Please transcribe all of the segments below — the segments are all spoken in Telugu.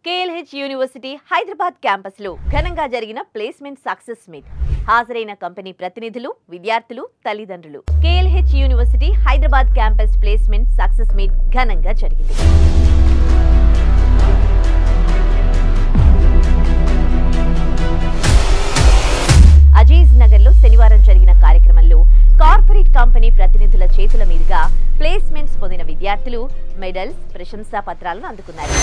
KLH యూనివర్సిటీ హైదరాబాద్ క్యాంపస్ లో ఘనంగా జరిగిన ప్లేస్మెంట్ సక్సెస్ మీట్. హాజరైన కంపెనీ ప్రతినిధులు, విద్యార్థులు, తల్లిదండ్రులు. KLH university Hyderabad campus placement success meet ఘనంగా జరిగింది. అజీజ్ నగర్ లో శనివారం జరిగిన కార్యక్రమంలో కార్పొరేట్ కంపెనీ ప్రతినిధుల చేతుల మీదుగా ప్లేస్మెంట్స్ పొందిన విద్యార్థులు మెడల్స్, ప్రశంసా పత్రాలను అందుకున్నారు.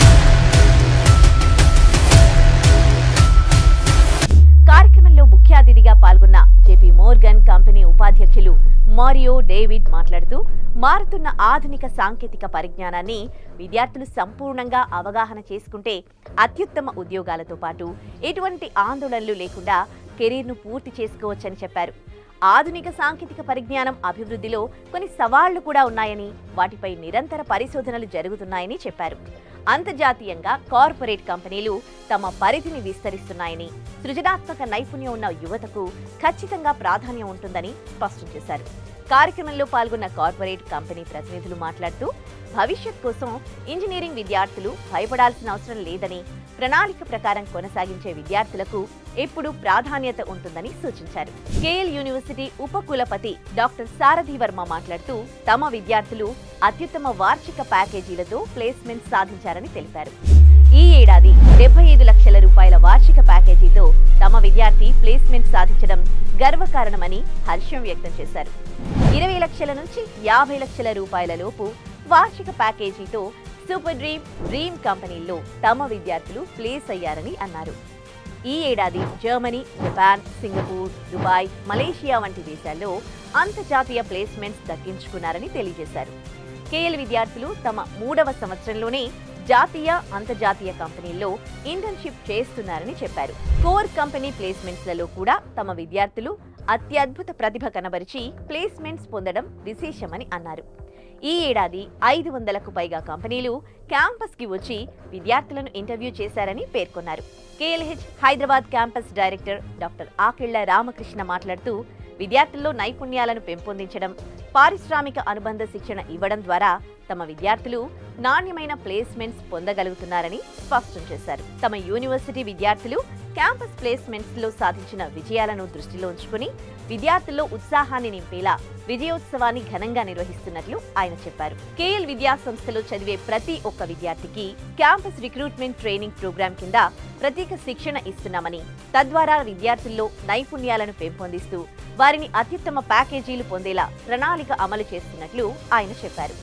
కార్యక్రమంలో ముఖ్య అతిథిగా పాల్గొన్న JP Morgan కంపెనీ ఉపాధ్యక్షులు మారియో డేవిడ్ మాట్లాడుతూ, మారుతున్న ఆధునిక సాంకేతిక పరిజ్ఞానాన్ని విద్యార్థులు సంపూర్ణంగా అవగాహన చేసుకుంటే అత్యుత్తమ ఉద్యోగాలతో పాటు ఎటువంటి ఆందోళనలు లేకుండా కెరీర్ను పూర్తి చేసుకోవచ్చని చెప్పారు. ఆధునిక సాంకేతిక పరిజ్ఞానం అభివృద్ధిలో కొన్ని సవాళ్లు కూడా ఉన్నాయని, వాటిపై నిరంతర పరిశోధనలు జరుగుతున్నాయని చెప్పారు. అంతర్జాతీయంగా కార్పొరేట్ కంపెనీలు తమ పరిధిని విస్తరిస్తున్నాయని, సృజనాత్మక నైపుణ్యం ఉన్న యువతకు ఖచ్చితంగా ప్రాధాన్యం ఉంటుందని స్పష్టం చేశారు. కార్యక్రమంలో పాల్గొన్న కార్పొరేట్ కంపెనీ ప్రతినిధులు మాట్లాడుతూ, భవిష్యత్ కోసం ఇంజనీరింగ్ విద్యార్థులు భయపడాల్సిన అవసరం లేదని, ప్రణాళిక ప్రకారం కొనసాగించే విద్యార్థులకు ఎప్పుడూ ప్రాధాన్యత ఉంటుందని సూచించారు. KL యూనివర్సిటీ ఉపకులపతి డాక్టర్ సారథి వర్మ మాట్లాడుతూ, తమ విద్యార్థులు అత్యుత్తమ వార్షిక ప్యాకేజీలతో ప్లేస్మెంట్ సాధించారని తెలిపారు. ఈ ఏడాది 75 లక్షల రూపాయల వార్షిక ప్యాకేజీతో తమ విద్యార్థి ప్లేస్మెంట్ సాధించడం గర్వకారణమని హర్షం వ్యక్తం చేశారు. 20 లక్షల నుంచి 50 లక్షల రూపాయల లోపు వార్షిక ప్యాకేజీతో సూపర్ డ్రీమ్ కంపెనీల్లో తమ విద్యార్థులు ప్లేస్ అయ్యారని అన్నారు. ఈ ఏడాది Germany, Japan, Singapore, Dubai, Malaysia వంటి దేశాల్లో అంతర్జాతీయ ప్లేస్మెంట్స్ దక్కించుకున్నారని తెలియజేశారు. KL విద్యార్థులు తమ 3వ సంవత్సరంలోనే జాతీయ, అంతర్జాతీయ కంపెనీల్లో ఇంటర్న్షిప్ చేస్తున్నారని చెప్పారు. కోర్ కంపెనీ ప్లేస్మెంట్స్లలో కూడా తమ విద్యార్థులు అత్యద్భుత ప్రతిభ కనబరిచి ప్లేస్మెంట్స్ పొందడం విశేషమని అన్నారు. ఈ ఏడాది 500కు పైగా కంపెనీలు క్యాంపస్కి వచ్చి విద్యార్థులను ఇంటర్వ్యూ చేశారని పేర్కొన్నారు. KLH Hyderabad campus director doctor Akilla Ramakrishna మాట్లాడుతూ, విద్యార్థుల్లో నైపుణ్యాలను పెంపొందించడం, పారిశ్రామిక అనుబంధ శిక్షణ ఇవ్వడం ద్వారా తమ విద్యార్థులు నాణ్యమైన ప్లేస్మెంట్స్ పొందగలుగుతున్నారని స్పష్టం చేశారు. తమ యూనివర్సిటీ విద్యార్థులు క్యాంపస్ ప్లేస్మెంట్స్ లో సాధించిన విజయాలను దృష్టిలో ఉంచుకుని విద్యార్థుల్లో ఉత్సాహాన్ని నింపేలా విజయోత్సవాన్ని ఘనంగా నిర్వహిస్తున్నట్లు ఆయన చెప్పారు. KL విద్యా సంస్థలో చదివే ప్రతి ఒక్క విద్యార్థికి క్యాంపస్ రిక్రూట్మెంట్ ట్రైనింగ్ ప్రోగ్రాం కింద ప్రత్యేక శిక్షణ ఇస్తున్నామని, తద్వారా విద్యార్థుల్లో నైపుణ్యాలను పెంపొందిస్తూ వారిని అత్యుత్తమ ప్యాకేజీలు పొందేలా ప్రణాళిక అమలు చేస్తున్నట్లు ఆయన చెప్పారు.